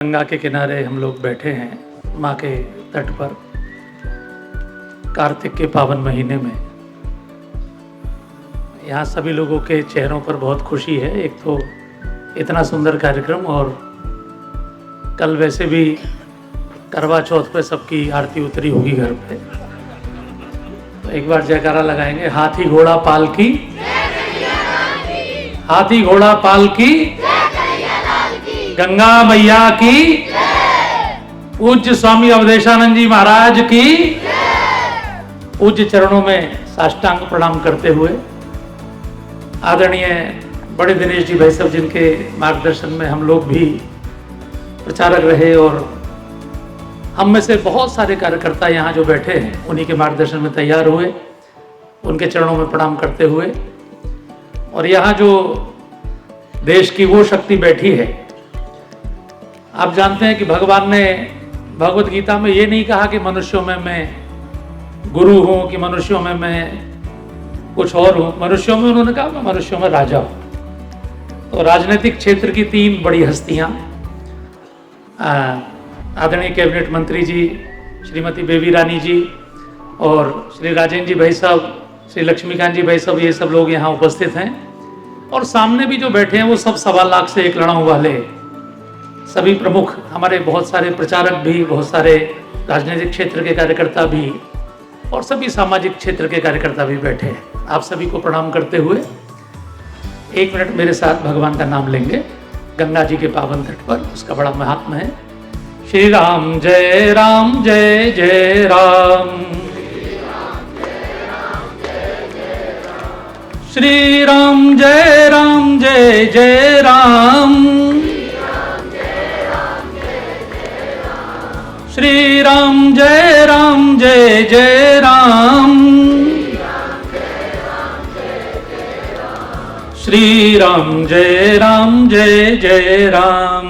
गंगा के किनारे हम लोग बैठे हैं, माँ के तट पर, कार्तिक के पावन महीने में। यहाँ सभी लोगों के चेहरों पर बहुत खुशी है। एक तो इतना सुंदर कार्यक्रम, और कल वैसे भी करवा चौथ पे सबकी आरती उतरी होगी घर पे, तो एक बार जयकारा लगाएंगे। हाथी घोड़ा पालकी, हाथी घोड़ा पालकी, गंगा मैया की, पूज्य स्वामी अवधेशानंद जी महाराज की, पूज्य चरणों में साष्टांग प्रणाम करते हुए आदरणीय बड़े दिनेश जी भाई साहब, जिनके मार्गदर्शन में हम लोग भी प्रचारक रहे, और हम में से बहुत सारे कार्यकर्ता यहाँ जो बैठे हैं उन्हीं के मार्गदर्शन में तैयार हुए, उनके चरणों में प्रणाम करते हुए। और यहाँ जो देश की वो शक्ति बैठी है, आप जानते हैं कि भगवान ने भगवत गीता में ये नहीं कहा कि मनुष्यों में मैं गुरु हूँ, कि मनुष्यों में मैं कुछ और हूँ। मनुष्यों में उन्होंने कहा मैं मनुष्यों में राजा हूँ। तो राजनीतिक क्षेत्र की तीन बड़ी हस्तियाँ, आदरणीय कैबिनेट मंत्री जी श्रीमती बेबी रानी जी और श्री राजेंद्र जी भाई साहब, श्री लक्ष्मीकांत जी भाई साहब, ये सब लोग यहाँ उपस्थित हैं। और सामने भी जो बैठे हैं वो सब 1.25 लाख से एक लड़ाऊ वाले सभी प्रमुख, हमारे बहुत सारे प्रचारक भी, बहुत सारे राजनीतिक क्षेत्र के कार्यकर्ता भी, और सभी सामाजिक क्षेत्र के कार्यकर्ता भी बैठे हैं। आप सभी को प्रणाम करते हुए 1 मिनट मेरे साथ भगवान का नाम लेंगे गंगा जी के पावन तट पर। उसका बड़ा महात्मा है। श्री राम जय राम, जय जय राम, श्री राम जय राम, जय जय राम, श्री राम जय राम, जय जय राम, श्री राम जय राम, जय जय राम।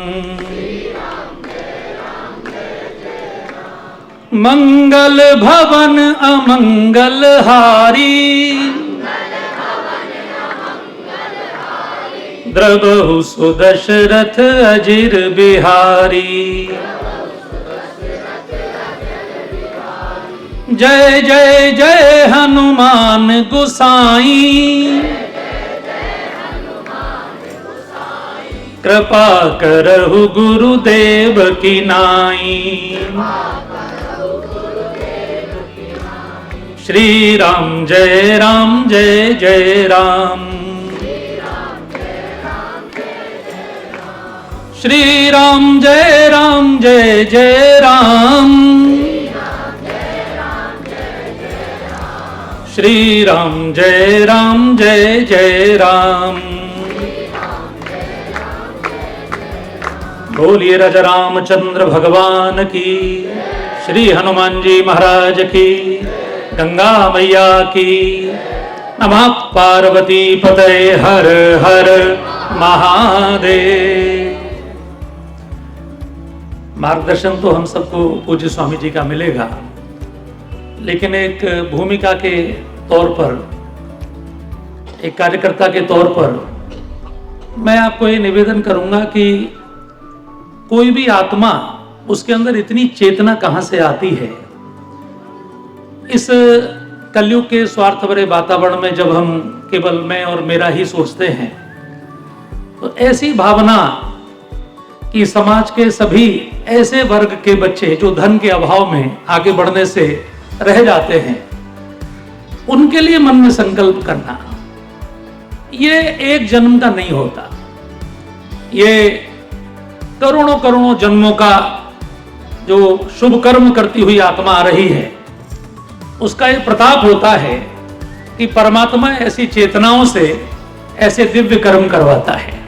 मंगल भवन अमंगल हारी, द्रवहु सुदशरथ अजिर बिहारी। जय जय जय हनुमान गुसाई, कृपा करहु गुरुदेव की नाई। श्री राम जय राम, जय जय राम, श्री राम जय राम, जय जय राम, श्री राम जय राम, जय जय राम। बोलिए राजा रामचंद्र भगवान की, श्री हनुमान जी महाराज की, गंगा मैया की। नमः पार्वती पतये हर हर महादेव। मार्गदर्शन तो हम सबको पूज्य स्वामी जी का मिलेगा, लेकिन एक भूमिका के तौर पर, एक कार्यकर्ता के तौर पर मैं आपको ये निवेदन करूंगा कि कोई भी आत्मा, उसके अंदर इतनी चेतना कहां से आती है। इस कलयुग के स्वार्थ भरे वातावरण में जब हम केवल मैं और मेरा ही सोचते हैं, तो ऐसी भावना कि समाज के सभी ऐसे वर्ग के बच्चे जो धन के अभाव में आगे बढ़ने से रह जाते हैं, उनके लिए मन में संकल्प करना, ये एक जन्म का नहीं होता। ये करोड़ों करोड़ों जन्मों का जो शुभ कर्म करती हुई आत्मा आ रही है, उसका ये प्रताप होता है कि परमात्मा ऐसी चेतनाओं से ऐसे दिव्य कर्म करवाता है।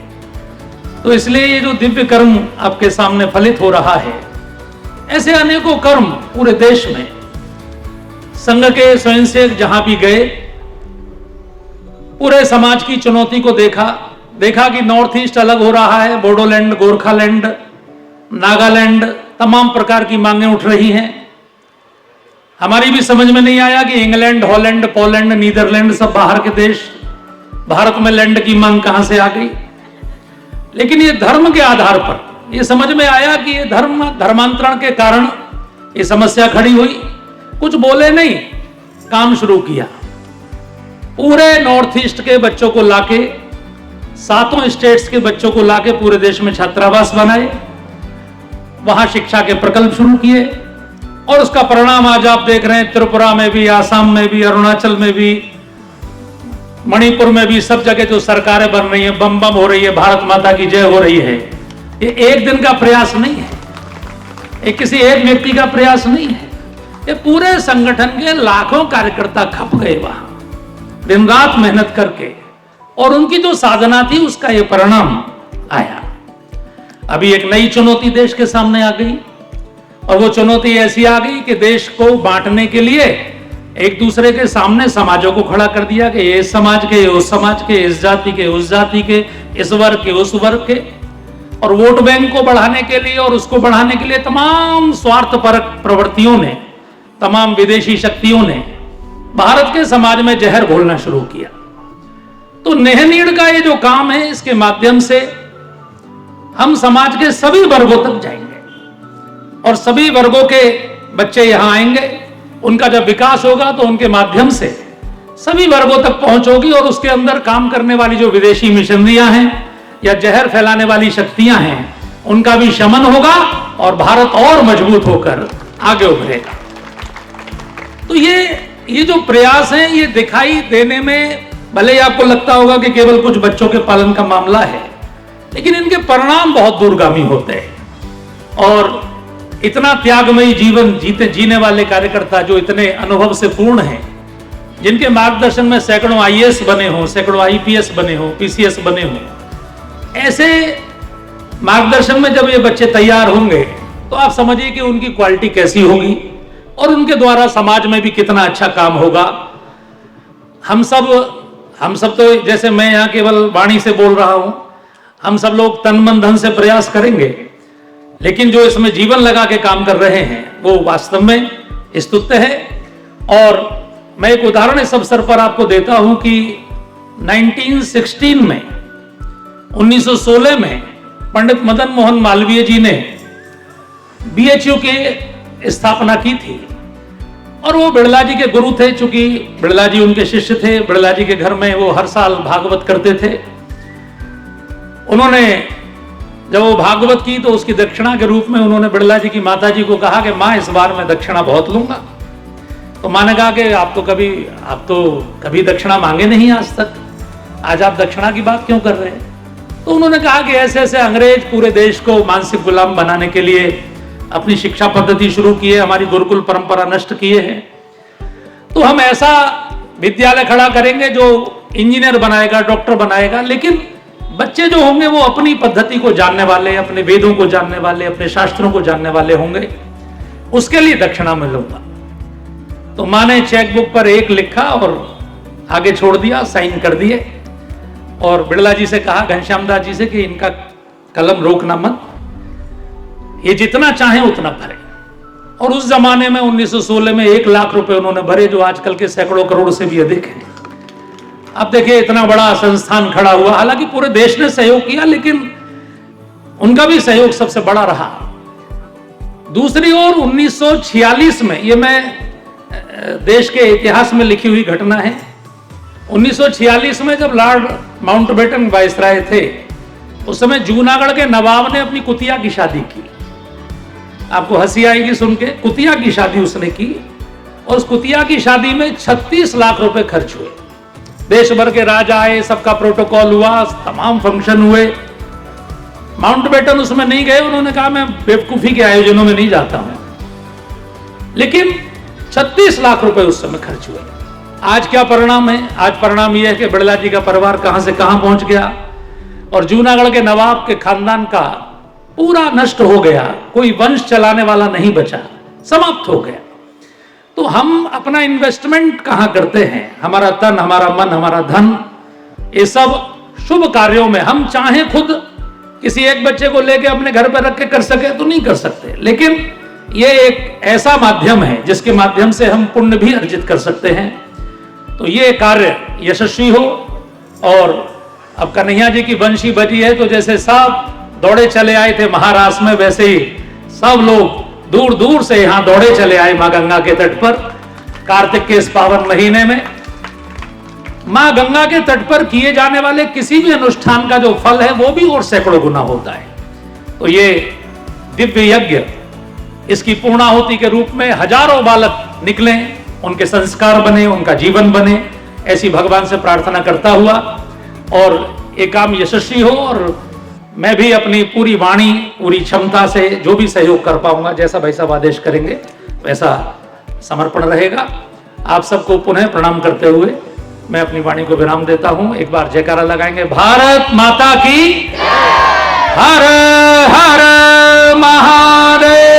तो इसलिए ये जो दिव्य कर्म आपके सामने फलित हो रहा है, ऐसे अनेकों कर्म पूरे देश में, संघ के स्वयंसेवक जहां भी गए, पूरे समाज की चुनौती को देखा कि नॉर्थ ईस्ट अलग हो रहा है, बोडोलैंड, गोरखालैंड, नागालैंड, तमाम प्रकार की मांगें उठ रही हैं। हमारी भी समझ में नहीं आया कि इंग्लैंड, हॉलैंड, पोलैंड, नीदरलैंड, सब बाहर के देश, भारत में लैंड की मांग कहां से आ गई। लेकिन ये धर्म के आधार पर, ये समझ में आया कि ये धर्मांतरण के कारण ये समस्या खड़ी हुई। कुछ बोले नहीं, काम शुरू किया। पूरे नॉर्थ ईस्ट के बच्चों को लाके, 7 स्टेट्स के बच्चों को लाके पूरे देश में छात्रावास बनाए, वहां शिक्षा के प्रकल्प शुरू किए और उसका परिणाम आज आप देख रहे हैं। त्रिपुरा में भी, आसाम में भी, अरुणाचल में भी, मणिपुर में भी, सब जगह जो सरकारें बन रही हैं, बम बम हो रही है, भारत माता की जय हो रही है। ये एक दिन का प्रयास नहीं है, ये किसी एक व्यक्ति का प्रयास नहीं है, ये पूरे संगठन के लाखों कार्यकर्ता खप गए वहां दिन रात मेहनत करके, और उनकी जो साधना थी उसका ये परिणाम आया। अभी एक नई चुनौती देश के सामने आ गई, और वो चुनौती ऐसी आ गई कि देश को बांटने के लिए एक दूसरे के सामने समाजों को खड़ा कर दिया कि ये इस समाज के, उस समाज के, इस जाति के, उस जाति के, इस वर्ग के, उस वर्ग के, और वोट बैंक को बढ़ाने के लिए और उसको बढ़ाने के लिए तमाम स्वार्थपरक प्रवृत्तियों ने, तमाम विदेशी शक्तियों ने भारत के समाज में जहर घोलना शुरू किया। तो नेहनीड़ का ये जो काम है, इसके माध्यम से हम समाज के सभी वर्गों तक जाएंगे और सभी वर्गों के बच्चे यहां आएंगे। उनका जब विकास होगा तो उनके माध्यम से सभी वर्गों तक पहुंच होगी, और उसके अंदर काम करने वाली जो विदेशी मिशनरियां हैं या जहर फैलाने वाली शक्तियां हैं, उनका भी शमन होगा और भारत और मजबूत होकर आगे उभरेगा। तो ये जो प्रयास है, ये दिखाई देने में भले ही आपको लगता होगा कि केवल कुछ बच्चों के पालन का मामला है, लेकिन इनके परिणाम बहुत दूरगामी होते हैं। और इतना त्यागमयी जीवन जीने वाले कार्यकर्ता जो इतने अनुभव से पूर्ण हैं, जिनके मार्गदर्शन में सैकड़ों आईएएस बने हों, सैकड़ों आईपीएस बने हों, पीसीएस बने हों, ऐसे मार्गदर्शन में जब ये बच्चे तैयार होंगे तो आप समझिए कि उनकी क्वालिटी कैसी होगी और उनके द्वारा समाज में भी कितना अच्छा काम होगा। हम सब तो जैसे मैं यहाँ केवल वाणी से बोल रहा हूं, हम सब लोग तन मन धन से प्रयास करेंगे, लेकिन जो इसमें जीवन लगा के काम कर रहे हैं वो वास्तव में स्तुत्य है। और मैं एक उदाहरण इस अवसर पर आपको देता हूं कि 1916 में 1916 में पंडित मदन मोहन मालवीय जी ने बीएचयू की स्थापना की थी, और वो बिड़ला जी के गुरु थे। चूंकि बिड़ला जी उनके शिष्य थे, बिड़ला जी के घर में वो हर साल भागवत करते थे। उन्होंने जब वो भागवत की तो उसकी दक्षिणा के रूप में उन्होंने बिड़ला जी की माता जी को कहा कि माँ, इस बार मैं दक्षिणा बहुत लूंगा। तो माँ ने कहा कि आप तो कभी दक्षिणा मांगे नहीं आज तक, आज आप दक्षिणा की बात क्यों कर रहे हैं? तो उन्होंने कहा कि ऐसे ऐसे अंग्रेज पूरे देश को मानसिक गुलाम बनाने के लिए अपनी शिक्षा पद्धति शुरू किए, हमारी गुरुकुल परंपरा नष्ट किए हैं। तो हम ऐसा विद्यालय खड़ा करेंगे जो इंजीनियर बनाएगा, डॉक्टर बनाएगा, लेकिन बच्चे जो होंगे वो अपनी पद्धति को जानने वाले, अपने वेदों को जानने वाले, अपने शास्त्रों को जानने वाले होंगे, उसके लिए दक्षिणा मैं लूंगा। तो माँ ने चेकबुक पर 1 लिखा और आगे छोड़ दिया, साइन कर दिए, और बिड़ला जी से कहा, घनश्याम दास जी से, कि इनका कलम रोकना मत, ये जितना चाहे उतना भरे। और उस जमाने में 1916 में 1 लाख रुपए उन्होंने भरे, जो आजकल के सैकड़ों करोड़ से भी अधिक है। अब देखिए इतना बड़ा संस्थान खड़ा हुआ, हालांकि पूरे देश ने सहयोग किया, लेकिन उनका भी सहयोग सबसे बड़ा रहा। दूसरी ओर 1946 में, ये मैं देश के इतिहास में लिखी हुई घटना है, 1946 में जब लॉर्ड माउंटबेटन वायसराय थे, उस समय जूनागढ़ के नवाब ने अपनी कुतिया की शादी की। आपको हंसी आएगी सुन के, कुतिया की शादी उसने की, और उस कुतिया की शादी में 36 लाख रुपए खर्च हुए। देश भर के राजा आए, सबका प्रोटोकॉल हुआ, तमाम फंक्शन हुए। माउंटबेटन उसमें नहीं गए, उन्होंने कहा मैं बेवकूफी के आयोजनों में नहीं जाता हूं, लेकिन 36 लाख रुपए उस समय खर्च हुए। आज क्या परिणाम है? आज परिणाम यह है कि बिड़ला जी का परिवार कहां से कहां पहुंच गया, और जूनागढ़ के नवाब के खानदान का पूरा नष्ट हो गया, कोई वंश चलाने वाला नहीं बचा, समाप्त हो गया। तो हम अपना इन्वेस्टमेंट कहां करते हैं? हमारा तन, हमारा मन, हमारा धन, ये सब शुभ कार्यों में हम चाहे खुद किसी एक बच्चे को लेके अपने घर पर रख के कर सके तो नहीं कर सकते, लेकिन ये एक ऐसा माध्यम है जिसके माध्यम से हम पुण्य भी अर्जित कर सकते हैं। तो ये कार्य यशस्वी हो। और अब कन्हैया जी की बंशी बजी है, तो जैसे सब दौड़े चले आए थे महाराष्ट्र में, वैसे ही सब लोग दूर दूर से यहां दौड़े चले आए मां गंगा के तट पर कार्तिक के इस पावन महीने में। मां गंगा के तट पर किए जाने वाले किसी भी अनुष्ठान का जो फल है वो भी और सैकड़ों गुना होता है। तो ये दिव्य यज्ञ, इसकी पूर्णाहुति के रूप में हजारों बालक निकले, उनके संस्कार बने, उनका जीवन बने, ऐसी भगवान से प्रार्थना करता हुआ और ये काम यशस्वी हो। और मैं भी अपनी पूरी वाणी, पूरी क्षमता से जो भी सहयोग कर पाऊंगा, जैसा भाई साहब आदेश करेंगे वैसा समर्पण रहेगा। आप सबको पुनः प्रणाम करते हुए मैं अपनी वाणी को विराम देता हूं। एक बार जयकारा लगाएंगे, भारत माता की, हर हर महादेव।